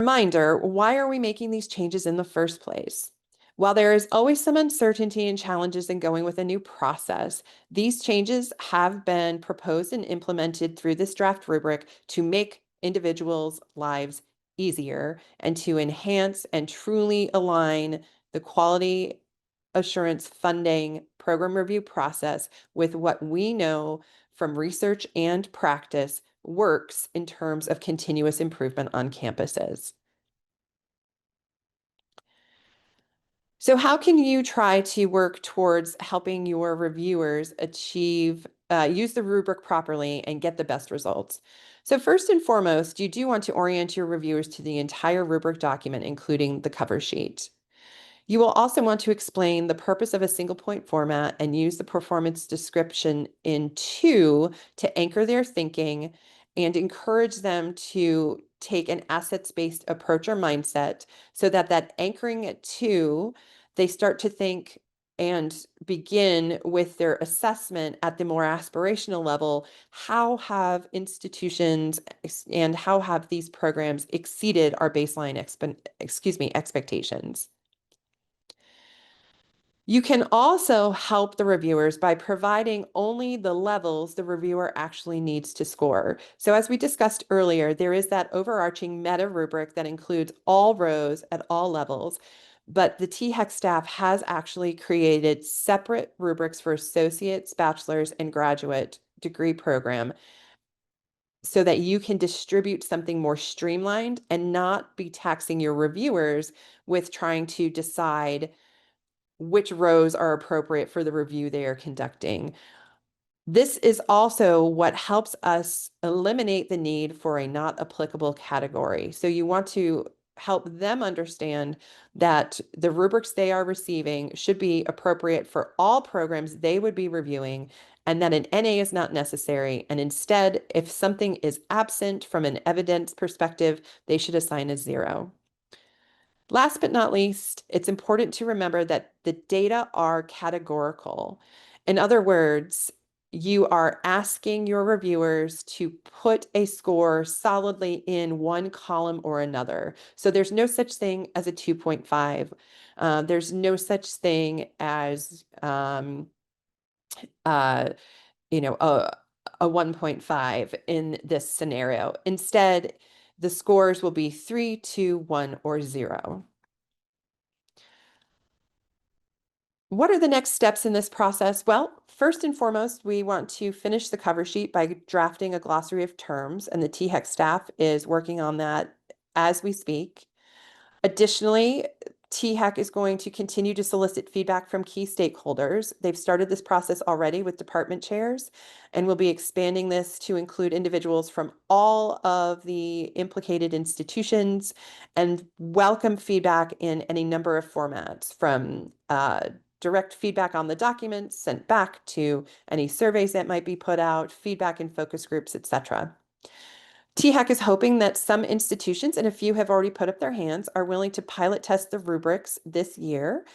reminder, why are we making these changes in the first place? While there is always some uncertainty and challenges in going with a new process, these changes have been proposed and implemented through this draft rubric to make individuals' lives easier and to enhance and truly align the quality assurance funding program review process with what we know from research and practice works in terms of continuous improvement on campuses. So how can you try to work towards helping your reviewers use the rubric properly and get the best results? So first and foremost, you do want to orient your reviewers to the entire rubric document, including the cover sheet. You will also want to explain the purpose of a single point format and use the performance description in 2 to anchor their thinking and encourage them to take an assets-based approach or mindset so that anchoring at 2, they start to think and begin with their assessment at the more aspirational level. How have institutions and how have these programs exceeded our baseline expectations? You can also help the reviewers by providing only the levels the reviewer actually needs to score. So as we discussed earlier, there is that overarching meta rubric that includes all rows at all levels, but the THEC staff has actually created separate rubrics for associates, bachelor's, and graduate degree program so that you can distribute something more streamlined and not be taxing your reviewers with trying to decide which rows are appropriate for the review they are conducting. This is also what helps us eliminate the need for a not applicable category. So you want to help them understand that the rubrics they are receiving should be appropriate for all programs they would be reviewing, and that an NA is not necessary. And instead, if something is absent from an evidence perspective, they should assign a 0. Last but not least, it's important to remember that the data are categorical. In other words, you are asking your reviewers to put a score solidly in one column or another. So there's no such thing as a 2.5. There's no such thing as a 1.5 in this scenario. Instead, the scores will be 3, 2, 1, or 0. What are the next steps in this process? Well, first and foremost, we want to finish the cover sheet by drafting a glossary of terms, and the THEC staff is working on that as we speak. Additionally, THEC is going to continue to solicit feedback from key stakeholders. They've started this process already with department chairs, and will be expanding this to include individuals from all of the implicated institutions and welcome feedback in any number of formats, from direct feedback on the documents sent back to any surveys that might be put out, feedback in focus groups, etc. THEC is hoping that some institutions, and a few have already put up their hands, are willing to pilot test the rubrics this year.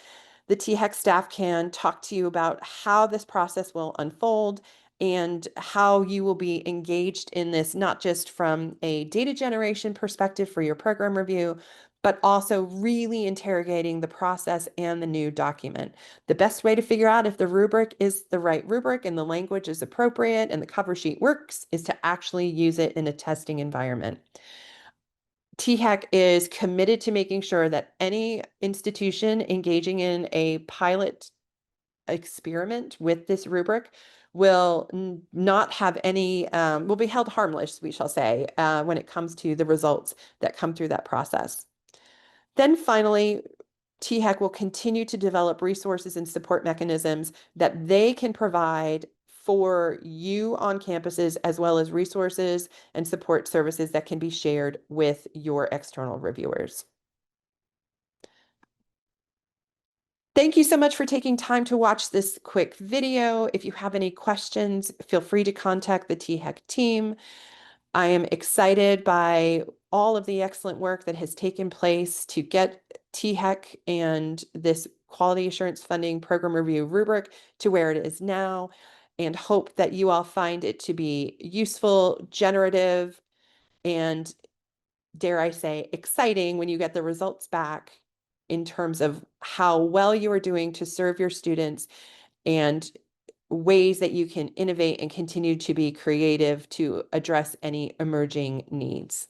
The THEC staff can talk to you about how this process will unfold and how you will be engaged in this, not just from a data generation perspective for your program review, but also really interrogating the process and the new document. The best way to figure out if the rubric is the right rubric and the language is appropriate and the cover sheet works is to actually use it in a testing environment. THEC is committed to making sure that any institution engaging in a pilot experiment with this rubric will not have any, will be held harmless, we shall say, when it comes to the results that come through that process. Then finally, THEC will continue to develop resources and support mechanisms that they can provide for you on campuses, as well as resources and support services that can be shared with your external reviewers. Thank you so much for taking time to watch this quick video. If you have any questions, feel free to contact the THEC team. I am excited by all of the excellent work that has taken place to get THEC and this quality assurance funding program review rubric to where it is now, and hope that you all find it to be useful, generative, and dare I say, exciting when you get the results back in terms of how well you are doing to serve your students and ways that you can innovate and continue to be creative to address any emerging needs.